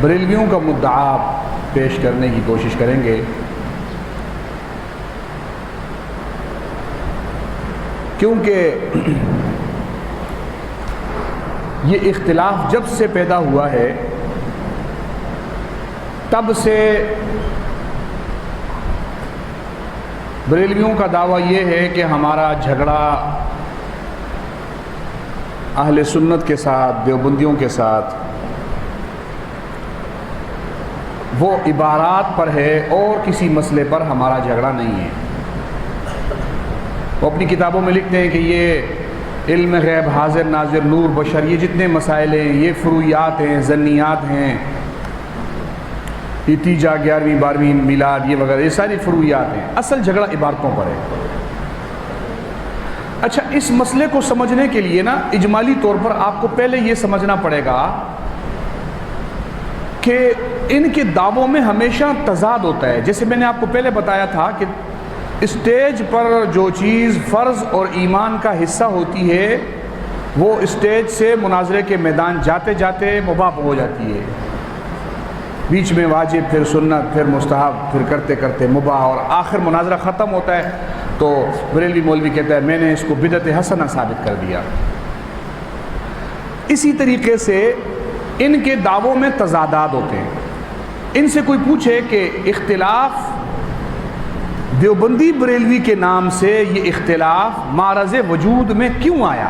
بریلویوں کا مدعا پیش کرنے کی کوشش کریں گے، کیونکہ یہ اختلاف جب سے پیدا ہوا ہے تب سے بریلویوں کا دعویٰ یہ ہے کہ ہمارا جھگڑا اہل سنت کے ساتھ، دیوبندیوں کے ساتھ، وہ عبارات پر ہے اور کسی مسئلے پر ہمارا جھگڑا نہیں ہے۔ وہ اپنی کتابوں میں لکھتے ہیں کہ یہ علم غیب، حاضر ناظر، نور بشر، یہ جتنے مسائل ہیں یہ فروعیات ہیں، ظنیات ہیں، یہ تیجا، 11ویں 12ویں میلاد، یہ وغیرہ، یہ ساری فروعیات ہیں، اصل جھگڑا عبارتوں پر ہے۔ اچھا، اس مسئلے کو سمجھنے کے لیے نا اجمالی طور پر آپ کو پہلے یہ سمجھنا پڑے گا کہ ان کے دعووں میں ہمیشہ تضاد ہوتا ہے۔ جیسے میں نے آپ کو پہلے بتایا تھا کہ اسٹیج پر جو چیز فرض اور ایمان کا حصہ ہوتی ہے وہ اسٹیج سے مناظرے کے میدان جاتے جاتے مباح ہو جاتی ہے، بیچ میں واجب، پھر سنت، پھر مستحب، پھر کرتے کرتے مباح، اور آخر مناظرہ ختم ہوتا ہے تو بریلوی مولوی کہتا ہے میں نے اس کو بدعت حسنہ ثابت کر دیا۔ اسی طریقے سے ان کے دعووں میں تضادات ہوتے ہیں۔ ان سے کوئی پوچھے کہ اختلاف دیوبندی بریلوی کے نام سے یہ اختلاف معرض وجود میں کیوں آیا،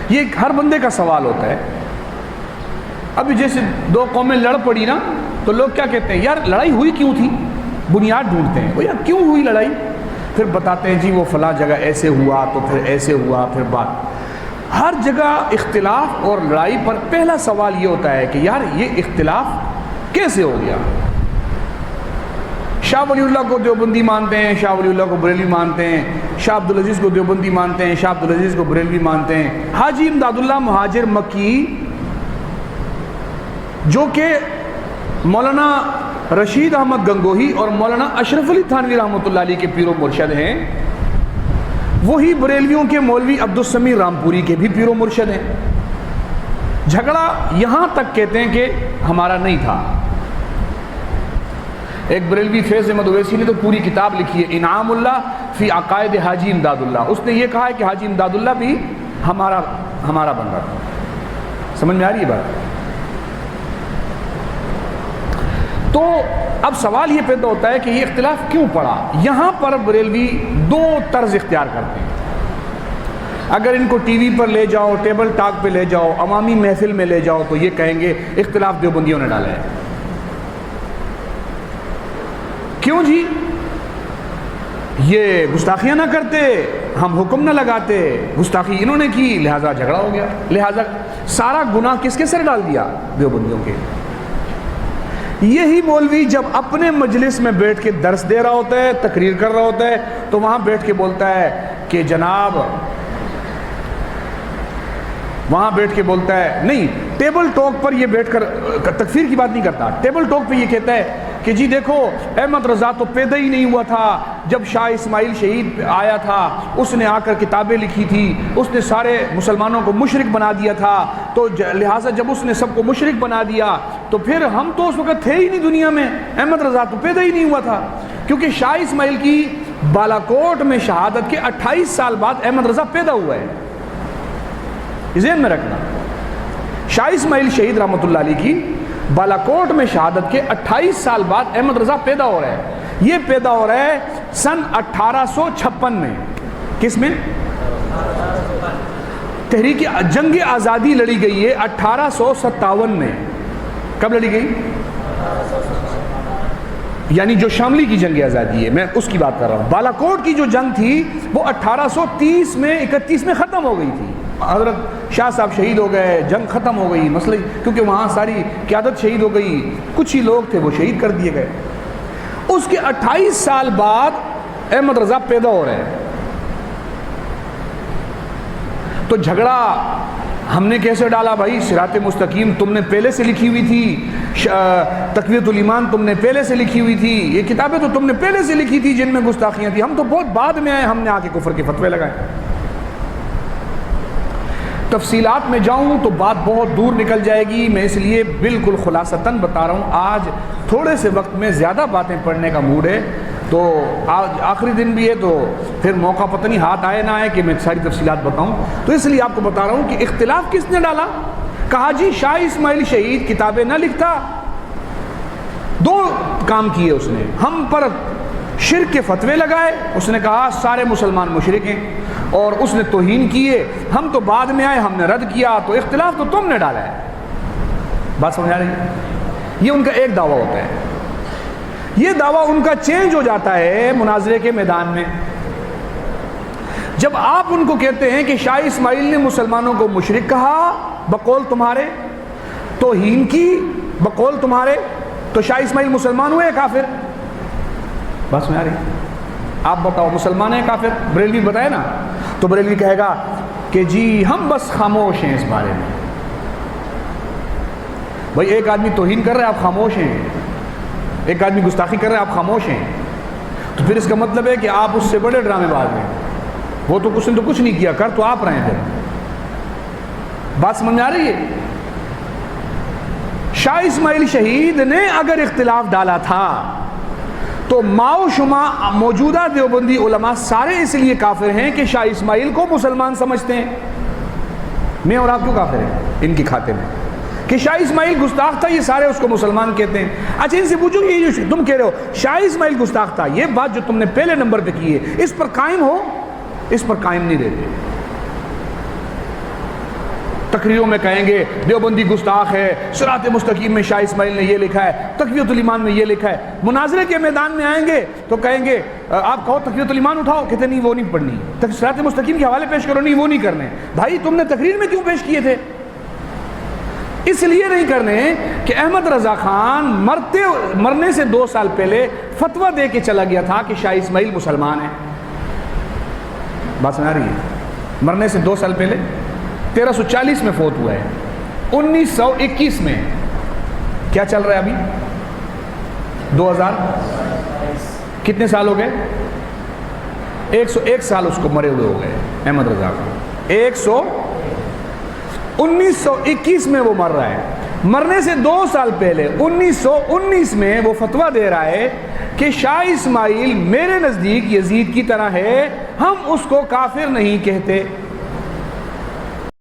یہ ہر بندے کا سوال ہوتا ہے۔ ابھی جیسے دو قومیں لڑ پڑی نا تو لوگ کیا کہتے ہیں، یار لڑائی ہوئی کیوں تھی، بنیاد ڈھونڈتے ہیں، وہ یار کیوں ہوئی لڑائی، پھر بتاتے ہیں جی وہ فلاں جگہ ایسے ہوا تو پھر ایسے ہوا، پھر بات۔ ہر جگہ اختلاف اور لڑائی پر پہلا سوال یہ ہوتا ہے کہ یار یہ اختلاف کیسے ہو گیا۔ شاہ ولی اللہ کو دیوبندی مانتے ہیں، شاہ ولی اللہ کو بریلوی مانتے ہیں، شاہ عبدالعزیز کو دیوبندی مانتے ہیں، شاہ عبدالعزیز کو بریلوی مانتے ہیں۔ حاجی امداد اللہ مہاجر مکی جو کہ مولانا رشید احمد گنگوہی اور مولانا اشرف علی تھانوی رحمۃ اللہ علیہ کے پیر و مرشد ہیں، وہی بریلویوں کے مولوی عبدالسمیع رامپوری کے بھی پیر و مرشد ہیں۔ جھگڑا یہاں تک کہتے ہیں کہ ہمارا نہیں تھا۔ ایک بریلوی فیض احمد اویسی نے تو پوری کتاب لکھی ہے انعام اللہ فی عقائد حاجی امداد اللہ، اس نے یہ کہا ہے کہ حاجی امداد اللہ بھی ہمارا بندہ تھا۔ سمجھ میں آ رہی ہے بات؟ تو اب سوال یہ پیدا ہوتا ہے کہ یہ اختلاف کیوں پڑا۔ یہاں پر بریلوی دو طرز اختیار کرتے ہیں۔ اگر ان کو ٹی وی پر لے جاؤ، ٹیبل ٹاک پہ لے جاؤ، عوامی محفل میں لے جاؤ تو یہ کہیں گے اختلاف دیوبندیوں نے ڈالا ہے۔ کیوں جی؟ یہ گستاخیاں نہ کرتے، ہم حکم نہ لگاتے، گستاخی انہوں نے کی لہٰذا جھگڑا ہو گیا، لہٰذا سارا گناہ کس کے سر ڈال دیا؟ دیوبندیوں کے۔ یہی مولوی جب اپنے مجلس میں بیٹھ کے درس دے رہا ہوتا ہے، تقریر کر رہا ہوتا ہے، تو وہاں بیٹھ کے بولتا ہے کہ جناب، وہاں بیٹھ کے بولتا ہے، نہیں ٹیبل ٹاک پر یہ بیٹھ کر تکفیر کی بات نہیں کرتا، ٹیبل ٹاک پہ یہ کہتا ہے کہ جی دیکھو احمد رضا تو پیدا ہی نہیں ہوا تھا جب شاہ اسماعیل شہید آیا تھا، اس نے آ کر کتابیں لکھی تھی، اس نے سارے مسلمانوں کو مشرک بنا دیا تھا، تو لہٰذا جب اس نے سب کو مشرک بنا دیا تو پھر ہم تو اس وقت تھے ہی نہیں دنیا میں، احمد رضا تو پیدا ہی نہیں ہوا تھا، کیونکہ شاہ اسماعیل کی بالاکوٹ میں شہادت کے 28 سال بعد احمد رضا پیدا ہوا ہے، ذہن میں رکھنا۔ شاہ اسماعیل شہید رحمۃ اللہ علیہ کی بالاکوٹ میں شہادت کے 28 سال بعد احمد رضا پیدا ہو رہا ہے۔ یہ پیدا ہو رہا ہے سن 1856 میں۔ کس میں؟ تحریک جنگ آزادی لڑی گئی ہے 1857 میں۔ کب لڑی گئی؟ یعنی جو شاملی کی جنگ آزادی ہے، میں اس کی بات کر رہا ہوں۔ بالاکوٹ کی جو جنگ تھی وہ 1830 میں 31 میں ختم ہو گئی تھی۔ حضرت شاہ صاحب شہید ہو گئے، جنگ ختم ہو گئی، مسئلہ کیونکہ وہاں ساری قیادت شہید ہو گئی، کچھ ہی لوگ تھے وہ شہید کر دیے گئے۔ اس کے 28 سال بعد احمد رضا پیدا ہو رہے ہیں۔ تو جھگڑا ہم نے کیسے ڈالا بھائی؟ صراط مستقیم تم نے پہلے سے لکھی ہوئی تھی، تقویۃ الایمان تم نے پہلے سے لکھی ہوئی تھی، یہ کتابیں تو تم نے پہلے سے لکھی تھی جن میں گستاخیاں تھیں، ہم تو بہت بعد میں آئے، ہم نے آ کے کفر کے فتوے لگائے۔ تفصیلات میں جاؤں تو بات بہت دور نکل جائے گی، میں اس لیے بالکل خلاصتاً بتا رہا ہوں. آج تھوڑے سے وقت میں زیادہ باتیں پڑھنے کا موڈ ہے، تو آج آخری دن بھی ہے تو پھر موقع پتہ نہیں ہاتھ آئے نہ آئے کہ میں ساری تفصیلات بتاؤں. تو اس لیے آپ کو بتا رہا ہوں کہ اختلاف کس نے ڈالا. کہا جی شاہ اسماعیل شہید کتابیں نہ لکھتا. دو کام کیے اس نے، ہم پر شرک کے فتوے لگائے، اس نے کہا سارے مسلمان مشرک ہیں، اور اس نے توہین کیے. ہم تو بعد میں آئے، ہم نے رد کیا، تو اختلاف تو تم نے ڈالا ہے. بات سمجھ آ رہی ہے؟ یہ ان کا ایک دعویٰ ہوتا ہے. یہ دعویٰ ان کا چینج ہو جاتا ہے مناظرے کے میدان میں. جب آپ ان کو کہتے ہیں کہ شاہ اسماعیل نے مسلمانوں کو مشرک کہا بقول تمہارے، توہین کی بقول تمہارے، تو شاہ اسماعیل مسلمان ہوئے کافر؟ بس میں آ رہی، آپ بتاؤ مسلمان ہیں کافر؟ بریلوی بتائے نا، تو بریلوی کہے گا کہ جی ہم بس خاموش ہیں اس بارے میں. بھائی ایک آدمی توہین کر رہے ہیں آپ خاموش ہیں، ایک آدمی گستاخی کر رہے ہیں آپ خاموش ہیں، تو پھر اس کا مطلب ہے کہ آپ اس سے بڑے ڈرامے باز ہیں. وہ تو کچھ نے تو کچھ نہیں کیا، کر تو آپ رہے ہیں. پھر بات سمجھ میں آ رہی ہے؟ شاہ اسماعیل شہید نے اگر اختلاف ڈالا تھا تو ماؤ شما موجودہ دیوبندی علماء سارے اس لیے کافر ہیں کہ شاہ اسماعیل کو مسلمان سمجھتے ہیں. میں اور آپ کیوں کافر ہیں ان کی کھاتے میں کہ شاہ اسماعیل گستاخ تھا، یہ سارے اس کو مسلمان کہتے ہیں. اچھا ان سے پوچھو کہ یہ جو تم کہہ رہے ہو شاہ اسماعیل گستاخ تھا، یہ بات جو تم نے پہلے نمبر پہ کی ہے اس پر قائم ہو؟ اس پر قائم نہیں رہتے. تقریروں میں کہیں گے دیوبندی گستاخ ہے، صراط مستقیم میں شاہ اسماعیل نے یہ لکھا ہے، تقویۃ الایمان میں یہ لکھا ہے. مناظرے کے میدان میں آئیں گے تو کہیں گے آپ کہو تقویۃ الایمان اٹھاؤ، کہتے نہیں وہ نہیں پڑھنی. صراط مستقیم کے حوالے پیش کرو، نہیں وہ نہیں کرنے. بھائی تم نے تقریر میں کیوں پیش کیے تھے؟ اس لیے نہیں کرنے کہ احمد رضا خان مرنے سے 2 سال پہلے فتویٰ دے کے چلا گیا تھا کہ شاہ اسماعیل مسلمان ہے. بات سمجھ آ رہی ہے؟ مرنے سے 2 سال پہلے 1340 میں فوت ہوا ہے. 1921 میں کیا چل رہا ہے ابھی؟ 2000 کتنے سال ہو گئے؟ 101 سال اس کو مرے ہوئے ہو گئے احمد رضا خان. 1921 میں وہ مر رہا ہے. مرنے سے 2 سال پہلے 1919 میں وہ فتویٰ دے رہا ہے کہ شاہ اسماعیل میرے نزدیک یزید کی طرح ہے، ہم اس کو کافر نہیں کہتے.